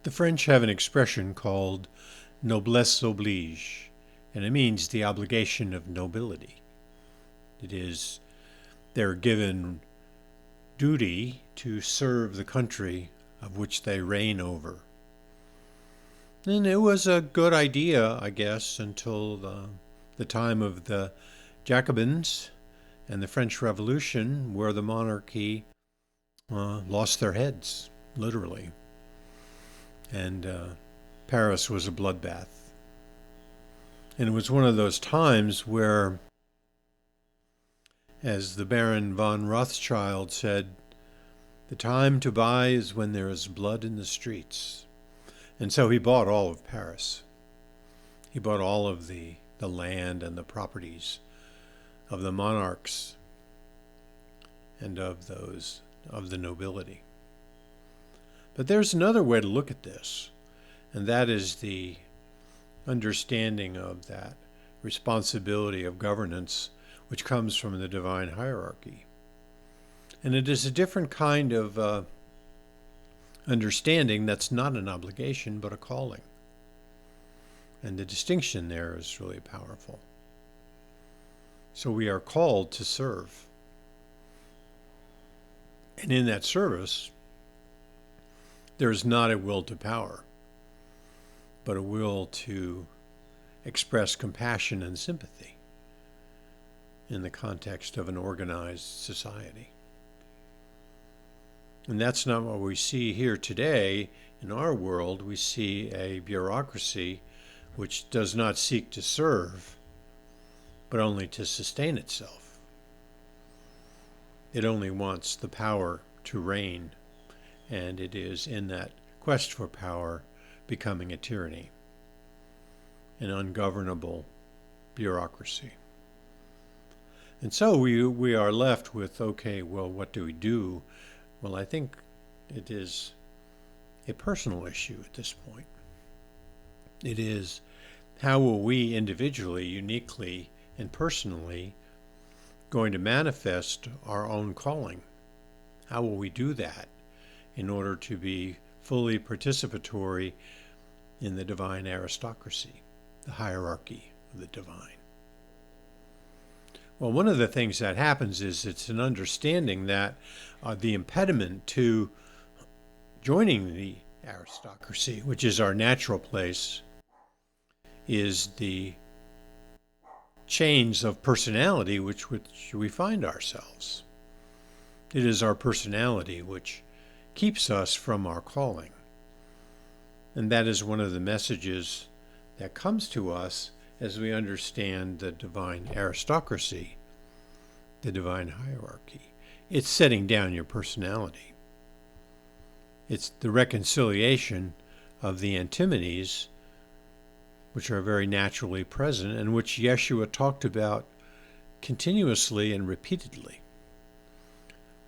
The French have an expression called noblesse oblige, and it means the obligation of nobility. It is they're given duty to serve the country of which they reign over. And it was a good idea, I guess, until the time of the Jacobins and the French Revolution, where the monarchy lost their heads, literally. And Paris was a bloodbath. And it was one of those times where, as the Baron von Rothschild said, the time to buy is when there is blood in the streets. And so he bought all of Paris. He bought all of the land and the properties of the monarchs and of the nobility. But there's another way to look at this, and that is the understanding of that responsibility of governance which comes from the divine hierarchy. And it is a different kind of understanding that's not an obligation but a calling. And the distinction there is really powerful. So we are called to serve. And in that service, there is not a will to power, but a will to express compassion and sympathy in the context of an organized society. And that's not what we see here today. In our world, we see a bureaucracy which does not seek to serve, but only to sustain itself. It only wants the power to reign, and it is in that quest for power becoming a tyranny, an ungovernable bureaucracy. And so we are left with, okay, well, what do we do? Well, I think it is a personal issue at this point. It is, how will we individually, uniquely, and personally going to manifest our own calling? How will we do that in order to be fully participatory in the divine aristocracy, the hierarchy of the divine? Well, one of the things that happens is it's an understanding that the impediment to joining the aristocracy, which is our natural place, is the chains of personality which we find ourselves. It is our personality which keeps us from our calling. And that is one of the messages that comes to us as we understand the divine aristocracy, the divine hierarchy. It's setting down your personality. It's the reconciliation of the antinomies which are very naturally present and which Yeshua talked about continuously and repeatedly.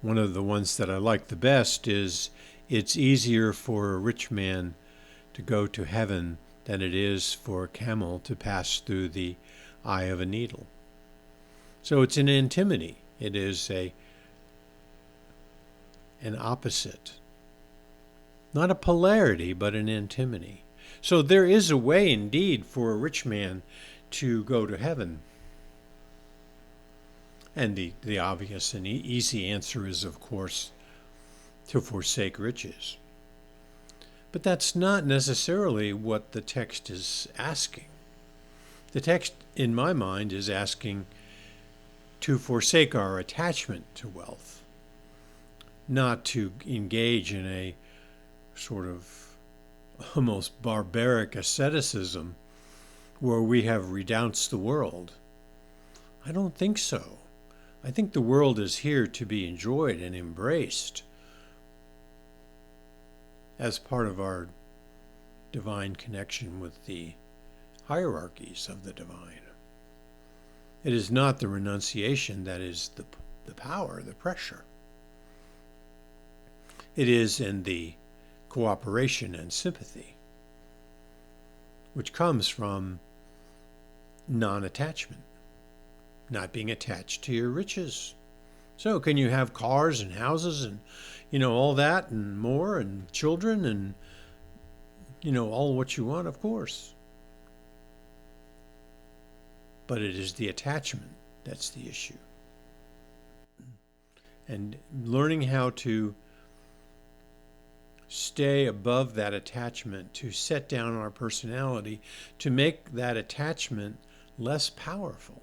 One of the ones that I like the best is, it's easier for a rich man to go to heaven than it is for a camel to pass through the eye of a needle. So it's an antinomy. It is an opposite. Not a polarity, but an antinomy. So there is a way indeed for a rich man to go to heaven. And the obvious and easy answer is, of course, to forsake riches. But that's not necessarily what the text is asking. The text, in my mind, is asking to forsake our attachment to wealth, not to engage in a sort of almost barbaric asceticism where we have renounced the world. I don't think so. I think the world is here to be enjoyed and embraced as part of our divine connection with the hierarchies of the divine. It is not the renunciation that is the power, the pressure. It is in the cooperation and sympathy, which comes from non-attachment, not being attached to your riches. So can you have cars and houses and, all that and more and children and all what you want, of course. But it is the attachment that's the issue. And learning how to stay above that attachment, to set down our personality, to make that attachment less powerful.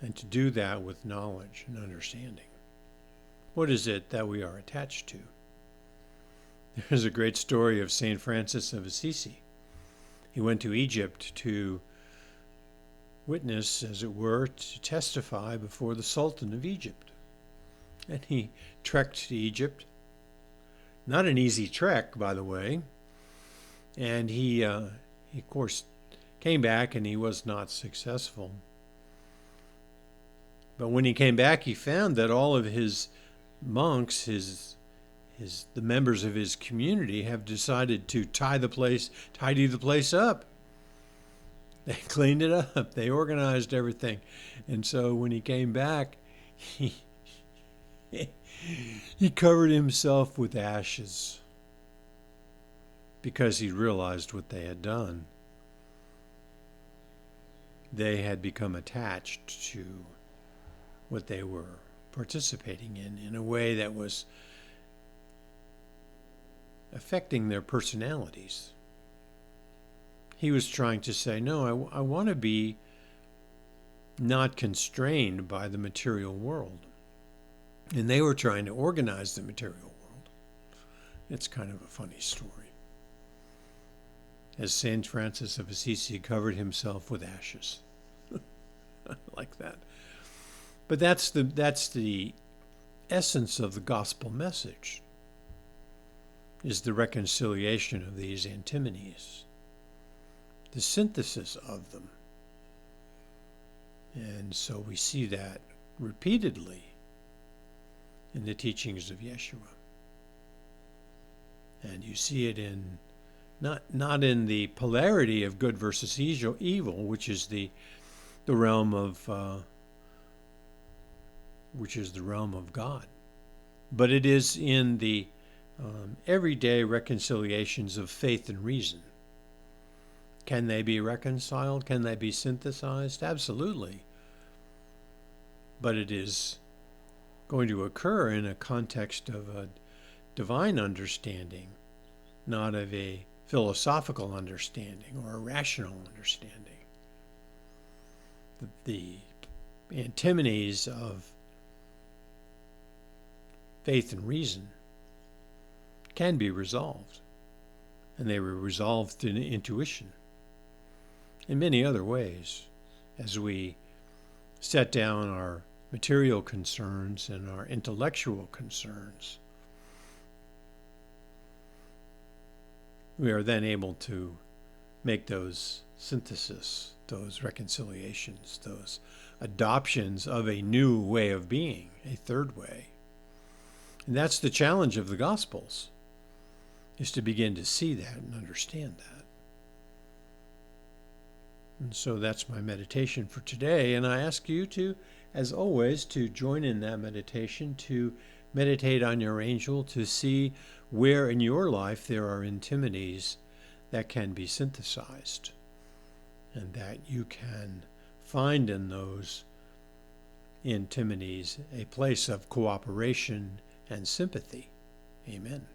And to do that with knowledge and understanding. What is it that we are attached to? There's a great story of St. Francis of Assisi. He went to Egypt to witness, as it were, to testify before the Sultan of Egypt. And he trekked to Egypt. Not an easy trek, by the way. And he of course, came back and he was not successful. But when he came back, he found that all of his monks, the members of his community, have decided to tidy the place up. They cleaned it up. They organized everything. And so when he came back, he covered himself with ashes because he realized what they had done. They had become attached to what they were participating in a way that was affecting their personalities. He was trying to say, no, I want to be not constrained by the material world. And they were trying to organize the material world. It's kind of a funny story. As St. Francis of Assisi covered himself with ashes. Like that. But that's the essence of the gospel message, is the reconciliation of these antinomies, the synthesis of them. And so we see that repeatedly in the teachings of Yeshua. And you see it in not in the polarity of good versus evil, which is the realm of God, but it is in the everyday reconciliations of faith and reason. Can they be reconciled? Can they be synthesized? Absolutely. But it is going to occur in a context of a divine understanding, not of a philosophical understanding or a rational understanding. The antinomies of faith and reason can be resolved, and they were resolved in intuition in many other ways as we set down our material concerns and our intellectual concerns. We are then able to make those synthesis, those reconciliations, those adoptions of a new way of being, a third way. And that's the challenge of the Gospels, is to begin to see that and understand that. And so that's my meditation for today. And I ask you to, as always, to join in that meditation, to meditate on your angel, to see where in your life there are antinomies that can be synthesized, and that you can find in those antinomies a place of cooperation and sympathy. Amen.